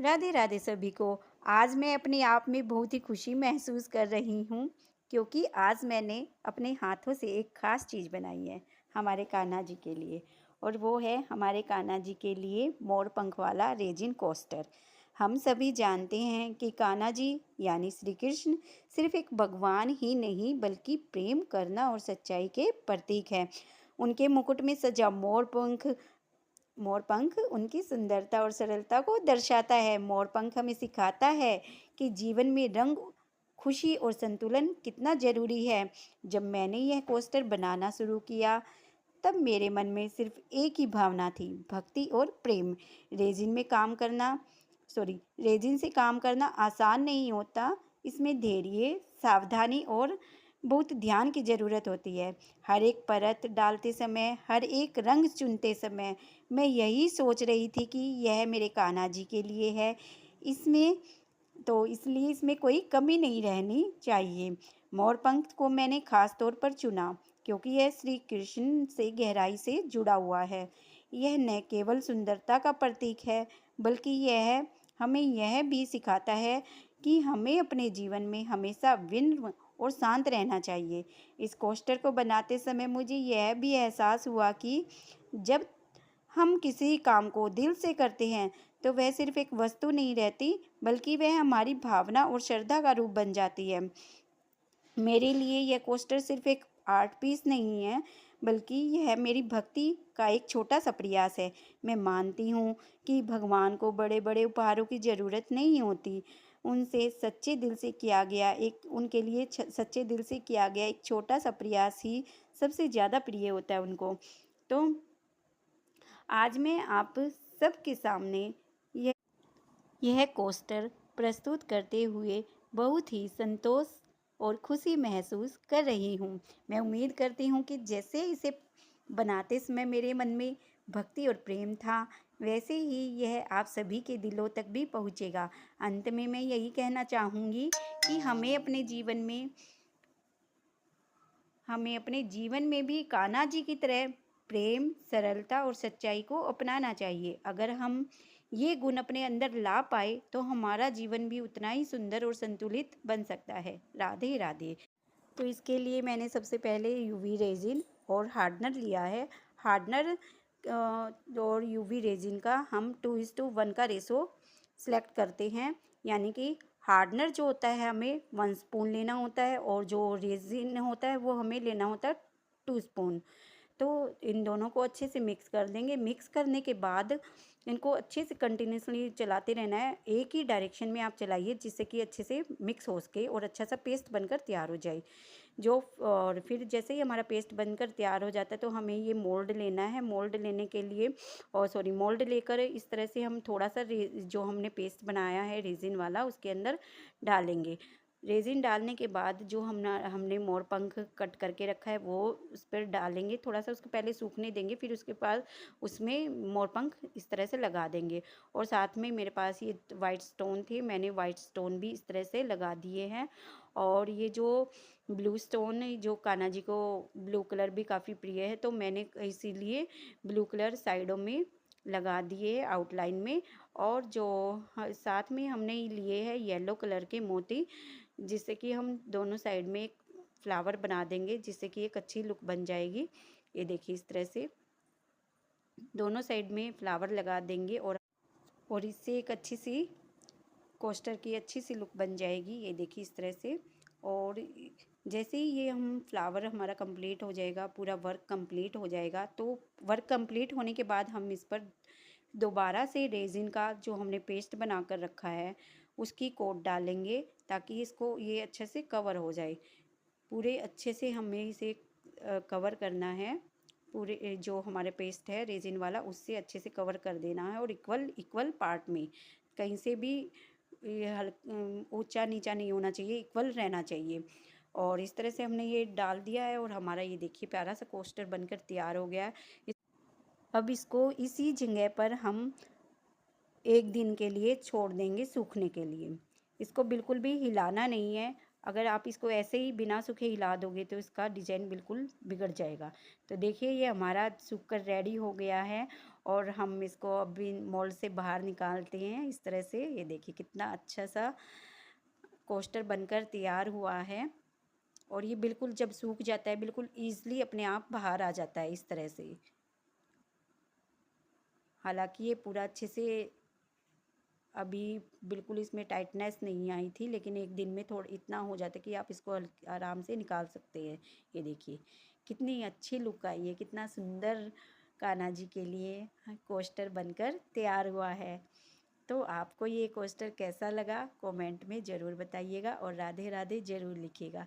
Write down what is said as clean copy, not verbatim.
राधे राधे सभी को। आज मैं अपने आप में बहुत ही खुशी महसूस कर रही हूँ क्योंकि आज मैंने अपने हाथों से एक ख़ास चीज़ बनाई है हमारे कान्हा जी के लिए। और वो है हमारे कान्हा जी के लिए मोर पंख वाला रेजिन कोस्टर। हम सभी जानते हैं कि कान्हा जी यानी श्री कृष्ण सिर्फ एक भगवान ही नहीं बल्कि प्रेम करना और सच्चाई के प्रतीक है। उनके मुकुट में सजा मोरपंख उनकी सुंदरता और सरलता को दर्शाता है। मोरपंख हमें सिखाता है कि जीवन में रंग, खुशी और संतुलन कितना जरूरी है। जब मैंने यह कोस्टर बनाना शुरू किया तब मेरे मन में सिर्फ एक ही भावना थी, भक्ति और प्रेम। रेजिन में काम करना रेजिन से काम करना आसान नहीं होता। इसमें धैर्य, सावधानी और बहुत ध्यान की ज़रूरत होती है। हर एक परत डालते समय, हर एक रंग चुनते समय मैं यही सोच रही थी कि यह मेरे कान्हा जी के लिए है। इसमें इसलिए इसमें कोई कमी नहीं रहनी चाहिए। मोरपंख को मैंने खास तौर पर चुना क्योंकि यह श्री कृष्ण से गहराई से जुड़ा हुआ है। यह न केवल सुंदरता का प्रतीक है बल्कि यह हमें यह भी सिखाता है कि हमें अपने जीवन में हमेशा विनम्र और शांत रहना चाहिए। इस कोस्टर को बनाते समय मुझे यह भी एहसास हुआ कि जब हम किसी काम को दिल से करते हैं तो वह सिर्फ एक वस्तु नहीं रहती बल्कि वह हमारी भावना और श्रद्धा का रूप बन जाती है। मेरे लिए यह कोस्टर सिर्फ एक आर्ट पीस नहीं है बल्कि यह मेरी भक्ति का एक छोटा सा प्रयास है। मैं मानती हूँ कि भगवान को बड़े बड़े उपहारों की ज़रूरत नहीं होती। उनसे सच्चे दिल से किया गया एक उनके लिए सच्चे दिल से किया गया एक छोटा सा प्रयास ही सबसे ज़्यादा प्रिय होता है उनको। तो आज मैं आप सबके सामने यह यह कोस्टर प्रस्तुत करते हुए बहुत ही संतोष और खुशी महसूस कर रही हूँ। मैं उम्मीद करती हूँ कि जैसे इसे बनाते समय मेरे मन में भक्ति और प्रेम था, वैसे ही यह आप सभी के दिलों तक भी पहुँचेगा। अंत में मैं यही कहना चाहूँगी कि हमें अपने जीवन में भी कान्हा जी की तरह प्रेम, सरलता और सच्चाई को अपनाना चाहिए। अगर हम ये गुण अपने अंदर ला पाए तो हमारा जीवन भी उतना ही सुंदर और संतुलित बन सकता है। राधे राधे। तो इसके लिए मैंने सबसे पहले यूवी रेजिन और हार्डनर लिया है। हार्डनर और यूवी रेजिन का हम 2:1 का रेशो सेलेक्ट करते हैं। यानी कि हार्डनर जो होता है हमें 1 स्पून लेना होता है और जो रेजिन होता है वो हमें लेना होता है 2 स्पून। तो इन दोनों को अच्छे से मिक्स कर देंगे। मिक्स करने के बाद इनको अच्छे से कंटिन्यूसली चलाते रहना है। एक ही डायरेक्शन में आप चलाइए जिससे कि अच्छे से मिक्स हो सके और अच्छा सा पेस्ट बनकर तैयार हो जाए। और फिर जैसे ही हमारा पेस्ट बनकर तैयार हो जाता है तो हमें ये मोल्ड लेना है। मोल्ड लेने के लिए मोल्ड लेकर इस तरह से हम थोड़ा सा जो हमने पेस्ट बनाया है रेजिन वाला उसके अंदर डालेंगे। रेजिन डालने के बाद जो हमने मोरपंख कट करके रखा है वो उस पर डालेंगे। थोड़ा सा उसको पहले सूखने देंगे, फिर उसके बाद उसमें मोरपंख इस तरह से लगा देंगे। और साथ में मेरे पास ये वाइट स्टोन थे, मैंने वाइट स्टोन भी इस तरह से लगा दिए हैं। और ये जो ब्लू स्टोन जो कान्हा जी को ब्लू कलर भी काफ़ी प्रिय है तो मैंने इसीलिए ब्लू कलर साइडों में लगा दिए आउटलाइन में। और जो साथ में हमने लिए है येलो कलर के मोती, जिससे कि हम दोनों साइड में एक फ्लावर बना देंगे जिससे कि एक अच्छी लुक बन जाएगी। ये देखिए इस तरह से दोनों साइड में फ्लावर लगा देंगे और इससे एक अच्छी सी कोस्टर की अच्छी सी लुक बन जाएगी। ये देखिए इस तरह से। और जैसे ही ये हम फ्लावर हमारा कंप्लीट हो जाएगा, पूरा वर्क कंप्लीट हो जाएगा, तो वर्क कंप्लीट होने के बाद हम इस पर दोबारा से रेजिन का जो हमने पेस्ट बना कर रखा है उसकी कोट डालेंगे ताकि इसको ये अच्छे से कवर हो जाए। पूरे अच्छे से हमें इसे कवर करना है। पूरे जो हमारे पेस्ट है रेजिन वाला उससे अच्छे से कवर कर देना है और इक्वल इक्वल पार्ट में कहीं से भी ये ऊंचा नीचा नहीं होना चाहिए, इक्वल रहना चाहिए। और इस तरह से हमने ये डाल दिया है और हमारा ये देखिए प्यारा सा कोस्टर बनकर तैयार हो गया है। अब इसको इसी जगह पर हम एक दिन के लिए छोड़ देंगे सूखने के लिए। इसको बिल्कुल भी हिलाना नहीं है। अगर आप इसको ऐसे ही बिना सूखे हिला दोगे तो इसका डिज़ाइन बिल्कुल बिगड़ जाएगा। तो देखिए ये हमारा सूख कर रेडी हो गया है और हम इसको अभी मोल्ड से बाहर निकालते हैं इस तरह से। ये देखिए कितना अच्छा सा कोस्टर बनकर तैयार हुआ है। और ये बिल्कुल जब सूख जाता है बिल्कुल ईजिली अपने आप बाहर आ जाता है इस तरह से। हालांकि ये पूरा अच्छे से अभी बिल्कुल इसमें टाइटनेस नहीं आई थी, लेकिन एक दिन में थोड़ा इतना हो जाता है कि आप इसको आराम से निकाल सकते हैं। ये देखिए कितनी अच्छी लुक आई है, कितना सुंदर कान्हा जी के लिए कोस्टर बनकर तैयार हुआ है। तो आपको ये कोस्टर कैसा लगा कमेंट में ज़रूर बताइएगा और राधे राधे ज़रूर लिखिएगा।